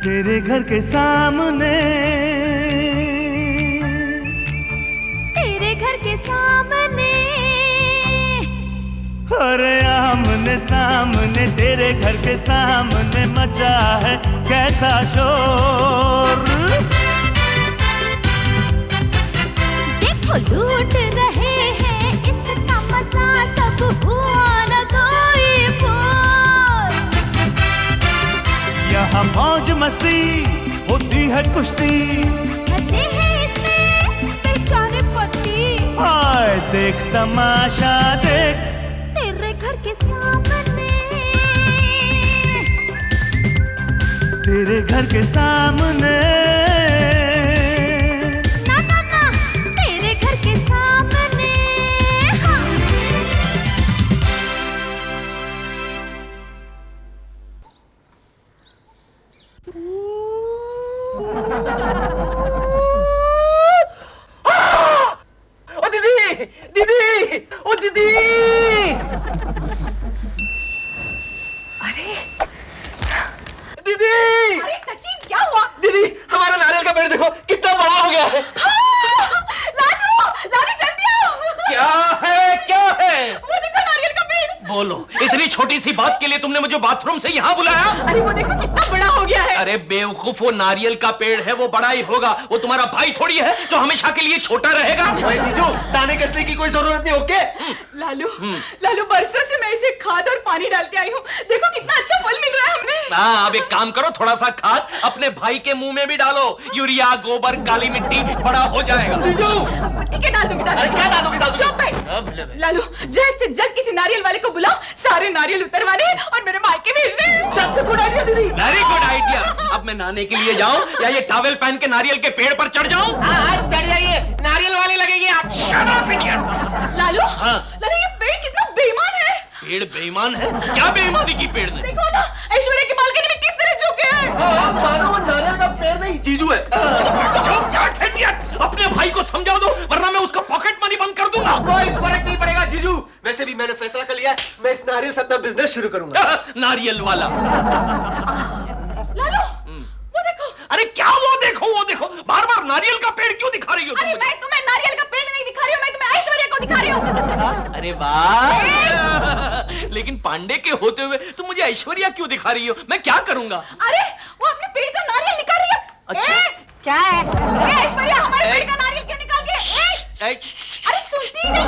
तेरे घर के सामने, तेरे घर के सामने, अरे आमने सामने तेरे घर के सामने मचा है कैसा शोर। देखो लूट रहे हैं इसका मजा, सब हुआ न कोई बोल। यहाँ मौज मस्ती होती है कुश्ती, हंसे हैं इसमें बेचारे पति। हाय देख तमाशा देख तेरे घर के सामने, तेरे घर के सामने, ना ना ना तेरे घर के सामने। हाँ। ओ दीदी, दीदी, ओ दीदी। अरे दीदी, अरे सचिन क्या हुआ? दीदी हमारा नारियल का पेड़ देखो कितना बड़ा हो गया है। लालू, लालू जल्दी आओ। क्या है, क्या है? वो देखो नारियल का पेड़। बोलो, इतनी छोटी सी बात के लिए तुमने मुझे बाथरूम से यहाँ बुलाया? अरे वो देखो कितना बड़ा हो गया है। अरे बेवकूफ, वो नारियल का पेड़ है, वो बड़ा ही होगा। वो तुम्हारा भाई थोड़ी है जो हमेशा के लिए छोटा रहेगा। जीजू, दाने कसने की कोई जरूरत नहीं। ओके लालू, लालू बरसों से मैं इसे खाद और पानी डालते आई हूँ। देखो कितना अच्छा फल मिल रहा है हमें। हाँ, अब एक काम करो, थोड़ा सा खाद अपने भाई के मुंह में भी डालो। यूरिया, गोबर, काली मिट्टी, बड़ा हो जाएगा। जीजू, ठीक है डाल दूंगी, डाल अरे क्या डालोगी? डाल चुप बैठ। लालू जल्द से जल्द किसी नारियल वाले को बुलाओ, सारे नारियल उतरवाने और मेरे मायके भेजने। सबसे गुड आइडिया दीदी। Very good idea. अब मैं नहाने के लिए जाऊं या ये टॉवेल पहन के नारियल के पेड़ पर चढ़ जाऊं? हाँ, चढ़ जाइए, नारियल वाले लगेंगे आप। Shut up, idiot! लालू, हाँ। लालू ये पेड़ कितना बेईमान है। पेड़ बेईमान है? क्या बेईमानी की पेड़ ने? देखो ना ऐश्वर्या की बालकनी में किस तरह झुके हैं। मानो वो नारियल का पेड़ नहीं, जीजू है। चुप, idiot! अपने भाई को समझा दो, वरना मैं उसका पॉकेट मनी बंद कर दूंगा। कोई फर्क नहीं पड़ेगा जीजू। वैसे भी मैंने फैसला कर लिया है, मैं इस नारियल से अपना बिजनेस शुरू करूंगा। नारियल वाला। लालू वो देखो। अरे क्या वो देखो, वो देखो, बार बार नारियल का पेड़ क्यों दिखा रही हो तुम अरे मुझे? मैं तुम्हें नारियल का पेड़ नहीं दिखा रही हूँ, मैं तुम्हें ऐश्वर्या को दिखा रही हूँ। अरे वाह! लेकिन पांडे के होते हुए तुम मुझे ऐश्वर्या क्यों दिखा रही हो? मैं क्या करूंगा? अरे वो अपने पेड़ का नारियल निकाल रही है। अच्छा। क्या है? ऐश्वर्या हमारे पेड़ का नारियल क्यों निकाल के? अरे सुनती ही नहीं।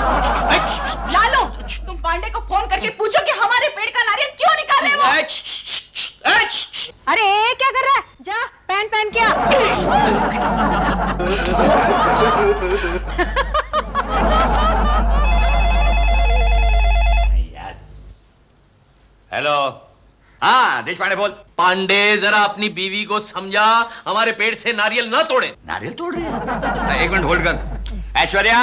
लालू तुम पांडे को फोन करके पूछो कि हमारे पेड़ का नारियल क्यों निकाल रहे वो। अरे क्या कर रहा है? जा पहन पहन क्या। हेलो, हाँ देशपांडे बोल। पांडे जरा अपनी बीवी को समझा, हमारे पेड़ से नारियल ना तोड़े। नारियल तोड़ रही है? एक मिनट होल्ड कर। ऐश्वर्या,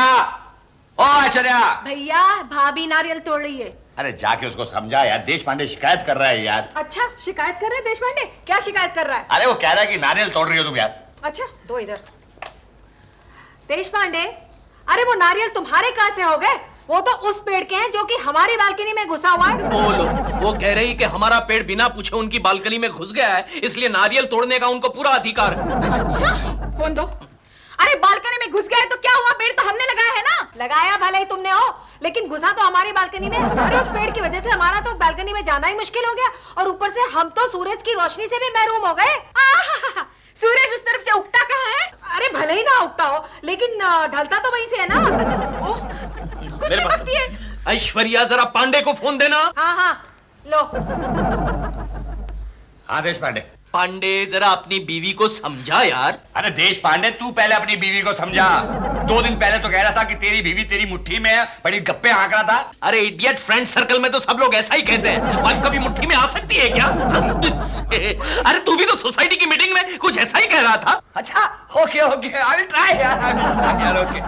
ओ ऐश्वर्या। भैया भाभी नारियल तोड़ रही है। अरे जाके उसको समझा यार, देशपांडे शिकायत कर रहा है यार। अच्छा शिकायत कर रहे हैं देशपांडे? क्या शिकायत कर रहा है? अरे वो कह रहा है कि नारियल तोड़ रही हो तुम यार। अच्छा दो इधर। देशपांडे, अरे वो नारियल तुम्हारे कहां से हो गए? वो तो उस पेड़ के हैं जो कि हमारी बालकनी में घुसा हुआ है। बोलो, वो कह रही कि हमारा पेड़ बिना पूछे उनकी बालकनी में घुस गया है, इसलिए नारियल तोड़ने का उनको पूरा अधिकार है। अच्छा फोन दो। अरे बालकनी में घुस गया है तो क्या हुआ? पेड़ तो हमने लगाया है ना। लगाया भले ही तुमने हो, लेकिन घुसा तो हमारी बालकनी में। अरे उस पेड़ की वजह से हमारा तो बालकनी में जाना ही मुश्किल हो गया, और ऊपर से हम तो सूरज की रोशनी से भी महरूम हो गए। सूरज उस तरफ से उगता कहाँ है? अरे भले ही ना उगता हो, लेकिन ढलता तो वहीं से है ना। कुछ मेरे नहीं पास- पकती है। ऐश्वर्या जरा पांडे को फोन देना। हाँ हाँ लो। हाँ देशपांडे। पांडे जरा अपनी बीवी को समझा यार। अरे देशपांडे, तू पहले अपनी बीवी को समझा। 2 दिन पहले तो कह रहा था कि तेरी बीवी तेरी मुट्ठी में है, बड़ी गप्पे हाँक रहा था। अरे इडियट, फ्रेंड सर्कल में तो सब लोग ऐसा ही कहते हैं। वाइफ कभी मुट्ठी में आ सकती है क्या? अरे तू भी तो सोसाइटी की मीटिंग में कुछ ऐसा ही कह रहा था। अच्छा okay okay, I will try यार, ओके।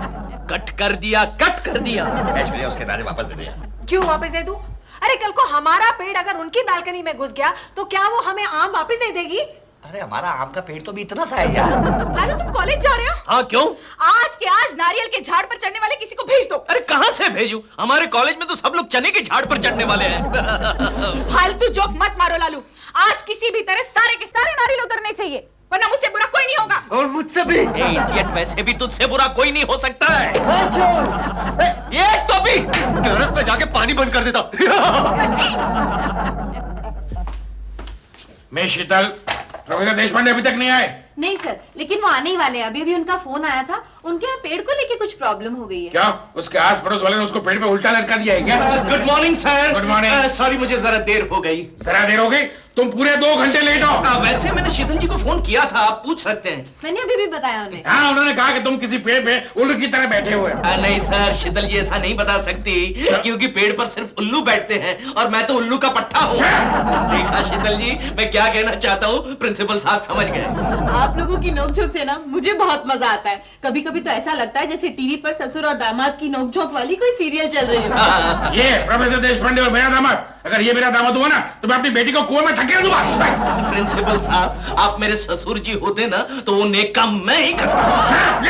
कट कर दिया, कट कर दिया। ऐश्वर्या उसके दाने वापस दे दे यार। क्यों वापस दे दूं? अरे कल को हमारा पेड़ अगर उनकी बालकनी में घुस गया तो क्या वो हमें आम वापस दे देगी? अरे हमारा आम का पेड़ तो भी इतना सा है यार। लालू तुम कॉलेज जा रहे हो? हाँ क्यों? आज के आज नारियल के झाड़ पर चढ़ने वाले किसी को भेज दो। अरे कहाँ से भेजूं? हमारे कॉलेज में तो सब लोग चने के झाड़ पर चढ़ने वाले हैं। फालतू जोक मत मारो लालू। आज किसी भी तरह सारे के सारे नारियल उतरने चाहिए, वरना मुझसे बुरा कोई नहीं होगा। और मुझसे भी। ए इडियट, वैसे भी तुझसे बुरा कोई नहीं हो सकता है। ये तो भी टेरेस पे जाके पानी बंद कर देता। सच्ची? मैं शीतल, प्रोफेसर देशपांडे अभी तक नहीं आए। नहीं सर, लेकिन वो आने ही वाले हैं। अभी अभी उनका फोन आया था, उनके यहाँ पेड़ को लेके कुछ प्रॉब्लम हो गई है। क्या उसके आस पड़ोस वाले ने उसको पेड़ पे उल्टा लटका दिया है क्या? Good morning sir. Good morning. Sorry मुझे जरा देर हो गई। जरा देर हो गई? तुम पूरे 2 घंटे लेट हो। वैसे मैंने शीतल जी को फोन किया था, आप पूछ सकते हैं। मैंने अभी भी बताया उन्हें। हाँ, उन्होंने कहा कि तुम किसी पेड़ पे उल्लू की तरह बैठे हुए हो। नहीं सर, शीतल जी ऐसा नहीं बता सकती, क्योंकि पेड़ पर सिर्फ उल्लू बैठते हैं और मैं तो उल्लू का पट्टा हूँ। देखा शीतल जी, मैं क्या कहना चाहता हूँ, प्रिंसिपल साहब समझ गए। आप लोगों की नोकझोंक से ना मुझे बहुत मजा आता है। कभी कभी तो ऐसा लगता है जैसे टीवी पर ससुर और दामाद की नोकझोंक वाली कोई सीरियल चल रही हो। ये प्रोफेसर देशपांडे और मेरा दामाद, अगर ये मेरा दामाद हुआ ना तो मैं अपनी बेटी को कुएं में धकेल दूंगा। प्रिंसिपल साहब, आप मेरे ससुर जी होते ना तो वो नेक काम मैं ही करता।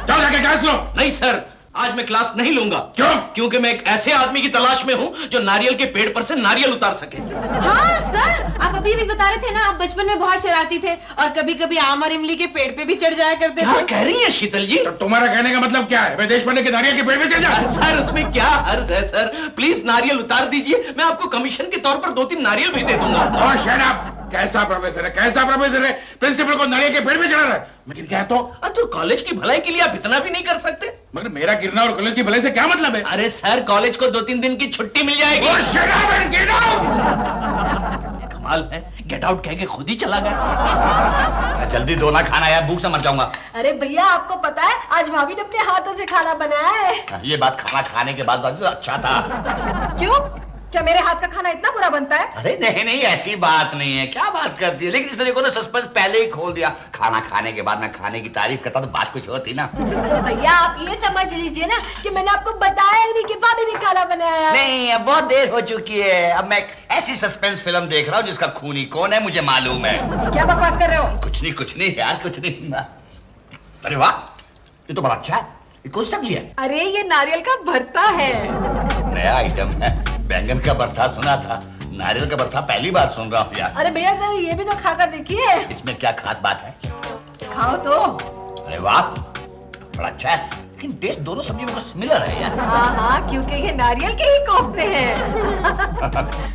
जाओ जाके क्लास लो। नहीं सर, आज मैं क्लास नहीं लूंगा। क्यों? क्योंकि मैं एक ऐसे आदमी की तलाश में हूँ जो नारियल के पेड़ पर से नारियल उतार सके। हाँ सर, आप अभी भी बता रहे थे ना, आप बचपन में बहुत शरारती थे और कभी कभी आम और इमली के पेड़ पे भी चढ़ जाया करते क्या थे। कह रही है शीतल जी? तो तुम्हारा कहने का मतलब क्या है? मैं देशपांडे के नारियल के पेड़ पे चढ़ जाऊं? सर उसमें क्या हर्ज है सर, प्लीज नारियल उतार दीजिए, मैं आपको कमीशन के तौर पर 2-3 नारियल भी दे दूंगा। और शट अप! कैसा प्रोफेसर है, कैसा प्रोफेसर है? प्रिंसिपल को नारियल के पेड़ पे चढ़ा रहा है। मगर क्या तो कॉलेज की भलाई के लिए आप इतना भी नहीं कर सकते? मगर मेरा गिरना और कॉलेज की भलाई से क्या मतलब है? अरे सर, कॉलेज को 2-3 दिन की छुट्टी मिल जाएगी। Oh, shut up and get out! कमाल है, गेट आउट कह के खुद ही चला गया। जल्दी दो ना, खाना यार, भूख से मर जाऊंगा। अरे भैया, आपको पता है आज भाभी ने अपने हाथों से खाना बनाया है। ये बात खाना खाने के बाद अच्छा था। क्यों? क्या मेरे हाथ का खाना इतना बुरा बनता है? अरे नहीं नहीं, ऐसी बात नहीं है। क्या बात करती है? लेकिन इसने देखो ना, सस्पेंस पहले ही खोल दिया। खाना खाने के बाद मैं खाने की तारीफ करता तो बात कुछ होती ना। तो भैया आप ये समझ लीजिए ना कि मैंने आपको बताया नहीं कि भाभी ने खाना बनाया है। नहीं, अब बहुत देर हो चुकी है। अब मैं एक ऐसी सस्पेंस फिल्म देख रहा हूँ जिसका खूनी कौन है मुझे मालूम है। क्या बकवास कर रहे हो? कुछ नहीं यार, कुछ नहीं। अरे वाह, ये तो बड़ा अच्छा है। ये कौन सी सब्जी है? अरे ये नारियल का भरता है। नया आइटम है। बैंगन का भरता सुना था, नारियल का भरता पहली बार सुन रहा हूँ यार। अरे भैया जरा ये भी तो खाकर देखिए। इसमें क्या खास बात है? खाओ तो। अरे वाह, बड़ा अच्छा है। लेकिन टेस्ट दोनों सब्जी में सिमिलर है यार। हाँ, क्योंकि ये नारियल के ही कोफ्ते हैं।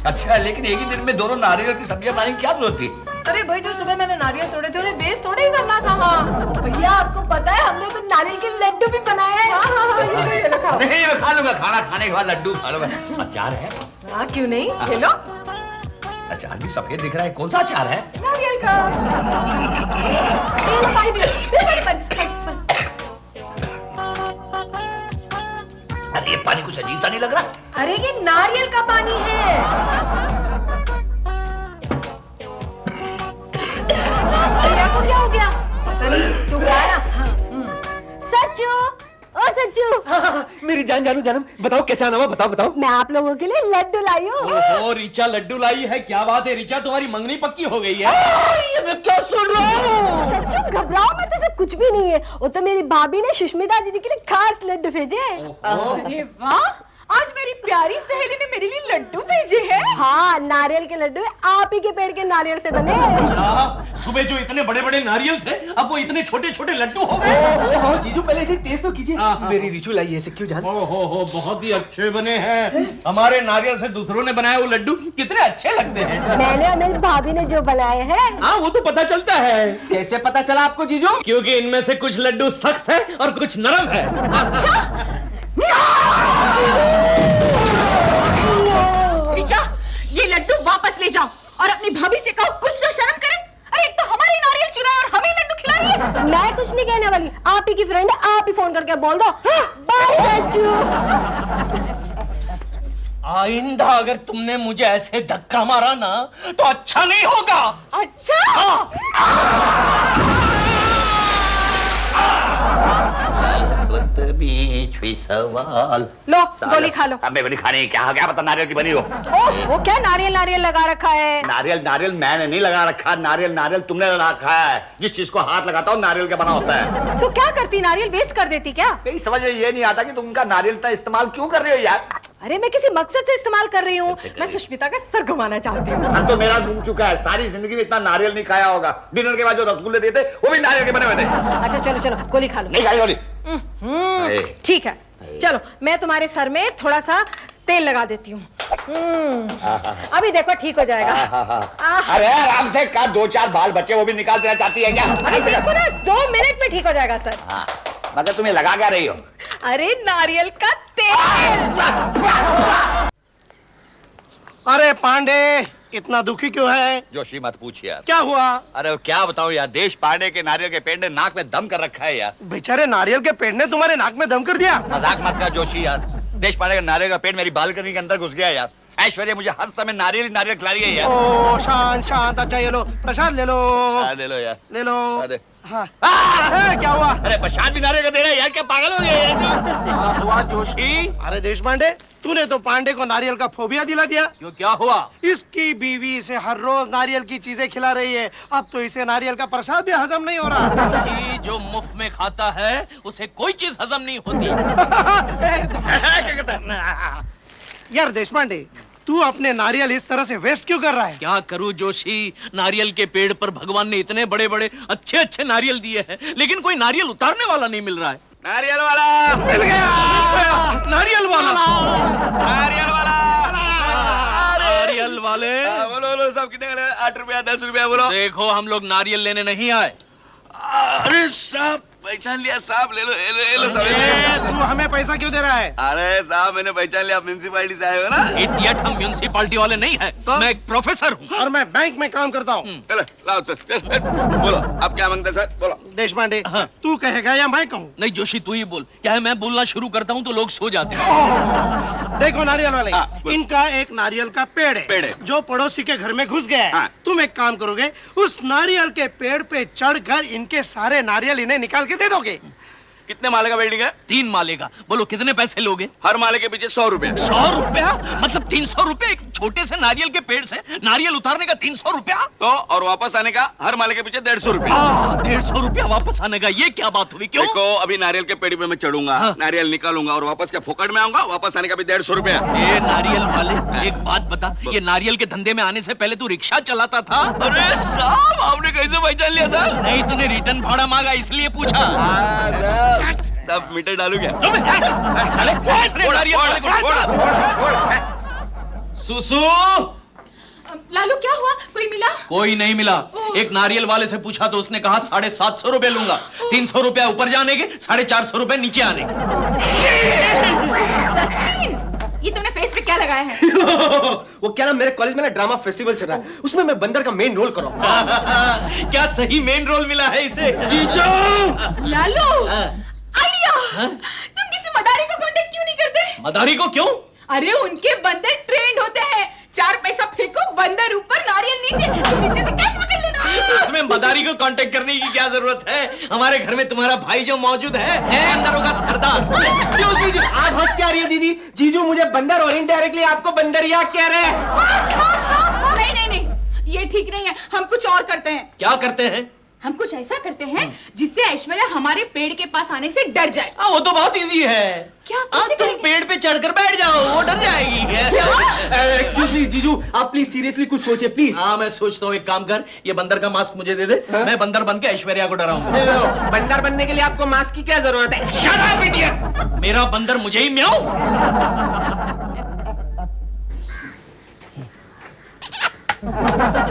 अच्छा, लेकिन एक ही दिन में दोनों नारियल की सब्जियां बनाने की क्या जरूरत थी? अरे भाई, जो सुबह मैंने नारियल तोड़े थे उन्हें वेस्ट थोड़े ही करना था। हाँ भैया आपको पता है हमने तो नारियल के लड्डू भी बनाए हैं। हाँ, ये लो, खाओ। नहीं, मैं खा लूंगा। खाना खाने के बाद लड्डू खा लूंगा। अचार है? हाँ, क्यों नहीं, ये लो। अचार भी सफेद दिख रहा है। कौन सा अचार है? नारियल का। अरे ये पानी कुछ अजीब सा नहीं लग रहा? अरे ये नारियल का पानी है। भैया को क्या हो गया? पता नहीं, तू क्या आया? सच्चू, ओ सच्चू, मेरी जान जानू जानम, बताओ कैसे आना हुआ? बताओ। मैं आप लोगों के लिए लड्डू लाई हूँ। ओहो, रिचा लड्डू लाई है, क्या बात है रिचा, तुम्हारी मंगनी पक्की हो गई है। ये मैं क्या सुन रहा हूँ? सच्चू घबराओ मत, ऐसा कुछ भी नहीं है। वो तो मेरी भाभी ने सुष्मिता दीदी के लिए खास लड्डू भेजे हैं। अरे वाह, आज मेरी प्यारी सहेली ने मेरे लिए लड्डू भेजे हैं। हाँ, नारियल के लड्डू आप ही के पेड़ के नारियल से बने। सुबह जो इतने बड़े बड़े नारियल थे, अब वो इतने छोटे छोटे लड्डू हो गए। ओहो, जीजू पहले इसे टेस्ट तो कीजिए। हाँ। मेरी रिचू लाई है, इसे क्यों जान? ओहो, बहुत ही अच्छे बने हैं। हमारे नारियल से दूसरों ने बनाए वो लड्डू कितने अच्छे लगते हैं। मैंने और मेरी भाभी ने जो बनाए हैं। हाँ, वो तो पता चलता है, कैसे पता चला आपको जीजू? क्योंकि इनमें से कुछ लड्डू सख्त है और कुछ नरम है। रिचा, ये लड्डू वापस ले जाओ और अपनी भाभी से कहो कुछ तो शर्म करे। अरे एक तो हमारी नारियल चुराए और हमें लड्डू खिला रही है। मैं कुछ नहीं कहने वाली, आप ही की फ्रेंड है, आप ही फोन करके बोल दो। बाय सच्चू। आइंदा अगर तुमने मुझे ऐसे धक्का मारा ना तो अच्छा नहीं होगा। अच्छा, बीच भी सवाल। लो गोली खा लो। अब मैं बनी खाने क्या क्या पता नारियल की बनी हो। वो क्या नारियल नारियल लगा रखा है? नारियल नारियल मैंने नहीं लगा रखा, नारियल नारियल तुमने लगा रखा है। जिस चीज को हाथ लगाता हूँ नारियल का बना होता है। तो क्या करती, नारियल वेस्ट कर देती क्या? नहीं समझ में ये नहीं आता कि तुम उनका नारियल का इस्तेमाल क्यों कर रहे हो यार। अरे मैं किसी मकसद से इस्तेमाल कर रही हूँ। मैं सुष्मिता का सर घुमाना चाहती हूँ। सर तो मेरा घूम चुका है, सारी जिंदगी में इतना नारियल नहीं खाया होगा। डिनर के बाद जो रसगुल्ले देते वो भी नारियल के बने हुए थे। अच्छा चलो चलो गोली खा लो। नहीं खाई गोली। ठीक है चलो, मैं तुम्हारे सर में थोड़ा सा तेल लगा देती हूँ। अभी देखो ठीक हो जाएगा। अरे आराम से कर, 2-4 बाल बच्चे वो भी निकाल देना चाहती है क्या? अरे देखो ना, 2 मिनट में ठीक हो जाएगा सर। मतलब तुम्हें लगा क्या रही हो? अरे नारियल का तेल। अरे पांडे इतना दुखी क्यों है? जोशी मत पूछ यार। क्या हुआ? अरे क्या बताऊं यार, देश पांडे के नारियल के पेड़ ने नाक में दम कर रखा है यार। बेचारे नारियल के पेड़ ने तुम्हारे नाक में दम कर दिया? मजाक मत कर जोशी यार। देश पांडे का नारियल का पेड़ मेरी बालकनी के अंदर घुस गया यार। ऐश्वर्या मुझे हर समय नारियल नारियल खिला रही है यार। ओ शांत शांत। अच्छा ये लो प्रसाद ले लो। ले लो यार, ले लो। दे। हाँ। क्या हुआ? अरे प्रसाद भी नारियल का दे रहा है यार, क्या पागल हो गया यार? हुआ जोशी? अरे देश पांडे तूने तो पांडे को नारियल का फोबिया दिला दिया। क्यों, क्या हुआ? इसकी बीवी इसे हर रोज नारियल की चीजें खिला रही है, अब तो इसे नारियल का प्रसाद भी हजम नहीं हो रहा। जोशी, जो मुफ्त में खाता है उसे कोई चीज हजम नहीं होती। क्या कहता है? यार देश पांडे तू अपने नारियल इस तरह से वेस्ट क्यों कर रहा है? क्या करूं जोशी, नारियल के पेड़ पर भगवान ने इतने बड़े बड़े अच्छे अच्छे नारियल दिए हैं, लेकिन कोई नारियल उतारने वाला नहीं मिल रहा है। नारियल वाला मिल गया। नारियल वाला, नारियल वाला। नारियल वाले बोलो सब कितने का? 8 रुपया 10 रुपया बोलो। देखो हम लोग नारियल लेने नहीं आए। अरे साहब पहचान लिया साहब, ले लो ले लो सब। तू हमें पैसा क्यों दे रहा है? अरे साहब मैंने पहचान लिया, म्युनिसिपैलिटी से आए हो ना? इडियट, हम म्युनिसिपैलिटी वाले नहीं है, मैं एक प्रोफेसर हूँ। और मैं बैंक में काम करता हूँ। चलो लाओ चल बोलो अब क्या मांगते सर बोलो। देश पांडे तू कहेगा या मैं कहूँ? नहीं जोशी तू ही बोल। क्या है, मैं बोलना शुरू करता हूँ तो लोग सो जाते हैं। देखो नारियल वाले, बोल। इनका एक नारियल का पेड़ पेड़ है है। जो पड़ोसी के घर में घुस गया है। हाँ। तुम एक काम करोगे, उस नारियल के पेड़ पे चढ़कर इनके सारे नारियल इन्हें निकाल के दे दोगे। कितने माले का बिल्डिंग है? 3 माले का। बोलो कितने पैसे लोगे? हर माले के पीछे 100 रुपया। 100 रुपया? मतलब 300 रुपए एक छोटे से नारियल के पेड़ से नारियल उतारने का 300 रुपया? तो और वापस आने का हर माले के पीछे 150 रुपया। 150 रुपया वापस आने का, ये क्या बात हुई? क्यों? देखो अभी नारियल के पेड़ पे मैं चढ़ूंगा, नारियल निकालूंगा और वापस क्या फोकट में आऊंगा, वापस आने का भी 150 रुपया। ये नारियल वाले एक बात बता, ये नारियल के धंधे में आने से पहले तू रिक्शा चलाता था? अरे साहब आपने कैसे पहचान लिया सर? नहीं, तूने रिटर्न भाड़ा मांगा इसलिए पूछा। तब मीटर डालू क्या? चले, नारियल वाले को सुसु। लालू क्या हुआ, कोई मिला? कोई नहीं मिला। एक नारियल वाले से पूछा तो उसने कहा 750 रुपए लूंगा। 300 रुपया ऊपर जाने के, 450 रुपए नीचे आने के। सचिन, ये तुमने फेस पे क्या लगाया है? वो क्या ना, मेरे कॉलेज में ना ड्रामा फेस्टिवल चल रहा है, उसमें मैं बंदर का मेन रोल कर रहा हूँ। क्या सही मेन रोल मिला है इसे? लालू, आइडिया! तुम किसी मदारी को कांटेक्ट क्यों नहीं करते? मदारी को क्यों? अरे उनके बंदर ट्रेंड होते हैं, 4 पैसा फेंको, बंदर ऊपर, नारियल नीचे, तुम नीचे से कैच पकड़ लेना। इसमें मदारी को कांटेक्ट करने की क्या जरूरत है? हमारे घर में तुम्हारा भाई जो मौजूद है बंदरों का सरदार। आप हंस क्या रही है दीदी? जीजू मुझे बंदर और इनडायरेक्टली आपको बंदरिया कह रहे हैं। नहीं नहीं नहीं, ये ठीक नहीं है, हम कुछ और करते हैं। क्या करते हैं? हम कुछ ऐसा करते हैं जिससे ऐश्वर्या हमारे पेड़ के पास आने से डर जाए। वो तो बहुत इजी है। क्या? कैसे तुम करेंगे? पेड़ पे चढ़कर बैठ जाओ, वो डर जाएगी। एक्सक्यूज मी जीजू, आप प्लीज सीरियसली कुछ सोचिए प्लीज। हाँ मैं सोचता हूँ, एक काम कर, ये बंदर का मास्क मुझे दे दे, मैं बंदर बन के ऐश्वर्या को डराऊंगा। बंदर बनने के लिए आपको मास्क की क्या जरूरत है? Shut up, idiot! मेरा बंदर मुझे ही म्याऊं।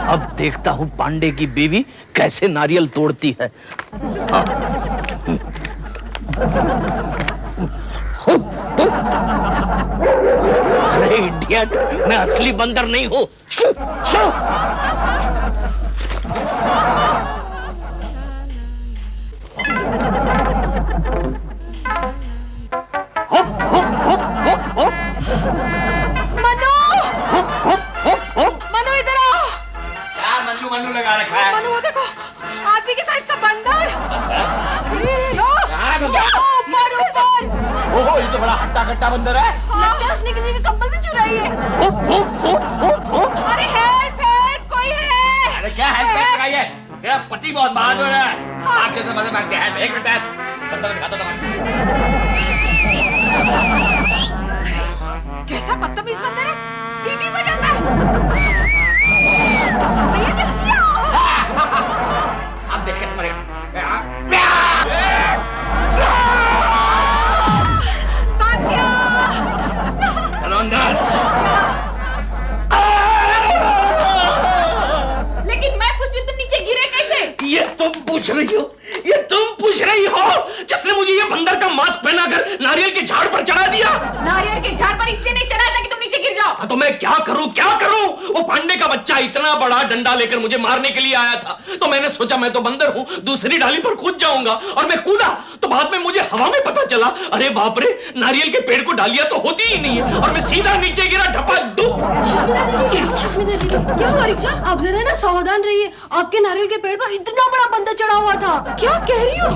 अब देखता हूँ पांडे की बीवी कैसे नारियल तोड़ती है। अरे इडियट, मैं असली बंदर नहीं हूँ। Show, show. मनु इधर आओ। क्या मन्नू मन्नू लगा रखा है? मनु वो देखो, आदमी के साइज का बंदर। ऊपर ऊपर ओहो, ये तो बड़ा हट्टा कट्टा बंदर है। लगता है उसने किसी का कंबल भी चुराई है। अरे हेल्प हेल्प, कोई है? अरे क्या हेल्प कराइए? तेरा पति बहुत बहादुर है। आगे से मदद मांगते हैं। एक मिनट है, बंदर दिखाता था। कैसा बदतमीज बंदर है, सीटी बजाता है। भैया जल्दी आओ। अब देख कैसे मरेगा। भाग गया। चलो अंदर। लेकिन मैं कुछ तुम नीचे गिरे कैसे? ये तुम पूछ रही हो? ये तुम पूछ रही हो जिसने मुझे ये बंदर का मास्क पहनाकर नारियल के झाड़ पर चढ़ा दिया? नारियल के झाड़ पर इसलिए नहीं चढ़ाया था कि तुम नीचे गिर जाओ। तो मैं क्या करूं, क्या करूं? वो पांडे का बच्चा इतना बड़ा डंडा लेकर मुझे मारने के लिए आया था, तो मैंने सोचा मैं तो बंदर हूं, दूसरी डाली पर कूद जाऊंगा, और मैं कूदा तो बाद में मुझे हवा में पता चला, अरे बाप रे, नारियल के पेड़ को डालियां तो होती ही नहीं है, और मैं सीधा नीचे गिरा, ढपाक-डुप। क्या हुआ रिक्शा? आप जरा ना सावधान रहिए, आपके नारियल के पेड़ पर इतना बड़ा बंदर चढ़ा हुआ था। क्या कह रही हो?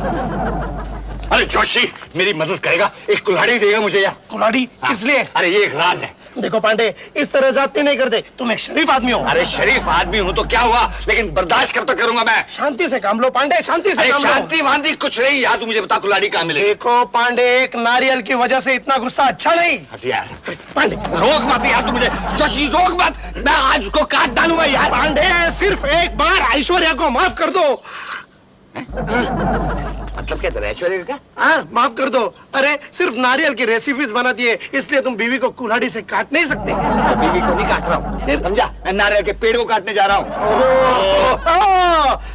अरे जोशी, मेरी मदद करेगा? एक कुल्हाड़ी देगा मुझे यार। कुल्हाड़ी किस लिए? अरे ये एक राज है। देखो पांडे, इस तरह जाती नहीं करते, तुम एक शरीफ आदमी हो। अरे शरीफ आदमी हूँ तो क्या हुआ, लेकिन बर्दाश्त कब तक करूंगा मैं? शांति से काम लो पांडे, शांति से अरे काम लो। शांति वांति कुछ नहीं यार, तू मुझे बता कुल्हाड़ी कहाँ मिलेगी? देखो पांडे, एक नारियल की वजह से इतना गुस्सा अच्छा नहीं। हट यार। पांडे रोक मत यार तू मुझे, जोशी रोक मत, मैं आज उसको काट डालूंगा यार। पांडे, सिर्फ एक बार ऐश्वर्या को माफ कर दो। मतलब क्या तेरा ऐश्वर्या का? हाँ, माफ कर दो। अरे सिर्फ नारियल की रेसिपीज बनाती है, इसलिए तुम बीवी को कुल्हाड़ी से काट नहीं सकते। मैं बीवी को नहीं काट रहा हूँ, फिर? समझा? मैं नारियल के पेड़ को काटने जा रहा हूँ।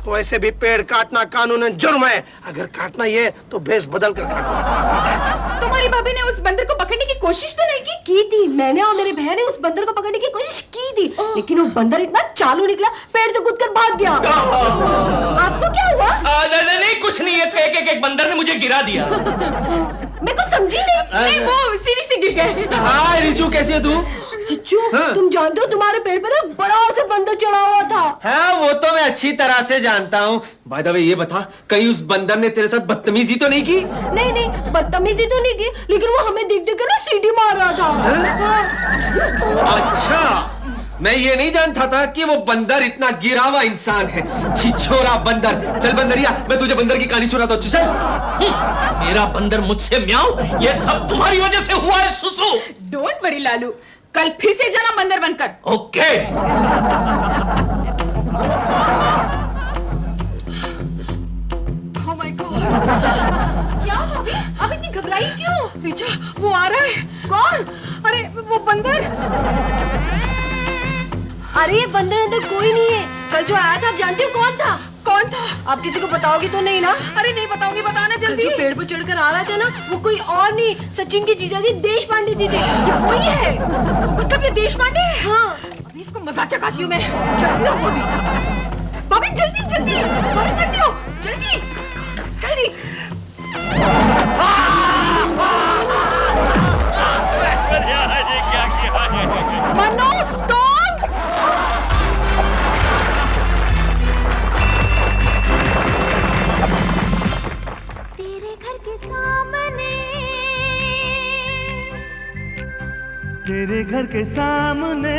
वैसे भी पेड़ काटना कानूनन जुर्म है, अगर काटना ये तो भेष बदल कर काटो। तुम्हारी भाभी ने उस बंदर को पकड़ने की कोशिश तो नहीं की? की थी, मैंने और मेरे बहन ने उस बंदर को पकड़ने की कोशिश की थी, लेकिन वो बंदर इतना चालू निकला, पेड़ से कूदकर भाग गया। आपको क्या हुआ? नहीं कुछ नहीं है, तो एक बंदर ने मुझे गिरा दिया। मैं कुछ समझी नहीं। नहीं, वो सीढ़ी से गिर गए। हाँ रिचू, कैसी है तू? सच्चू, तुम जानते हो तुम्हारे पेड़ पर एक बड़ा सा बंदर चढ़ा हुआ था। हाँ वो तो मैं अच्छी तरह से जानता हूँ। बाय द वे ये बता, कहीं उस बंदर ने तेरे साथ बदतमीजी तो नहीं की? नहीं नहीं, बदतमीजी तो नहीं की, लेकिन वो हमें देख देख कर ना सीटी मार रहा था। हाँ। अच्छा, मैं ये नहीं जानता था कि वो बंदर इतना गिरा हुआ इंसान है। छिछोरा बंदर। चल बंदरिया, मैं तुझे बंदर की कहानी सुनाता हूँ, चल। मेरा बंदर मुझसे म्याऊं, ये सब तुम्हारी वजह से हुआ है सुसु। डोंट वरी लालू, कल फिर से जाना बंदर बनकर। ओके। Oh my God! क्या भाभी? अब इतनी घबराई क्यों? रिचा, वो आ रहा है। कौन? अरे वो बंदर। अरे ये बंदर अंदर कोई नहीं है। कल जो आया था आप जानते हो कौन था? कौन था? आप किसी को बताओगी तो नहीं ना? अरे नहीं बताऊंगी, बताना जल्दी। जो पेड़ पर चढ़कर आ रहा था ना, वो कोई और नहीं, सचिन की जीजा जी देशपांडे जी थे। ये वही है। मतलब ये देशपांडे? हाँ। अभी इसको मजा चखाती हूँ मैं। जल्दी आओ भाभी। भाभी जल्दी जल्दी, भाभी जल्दी आओ, जल्दी जल्दी। मनो तुम। तेरे घर के सामने, तेरे घर के सामने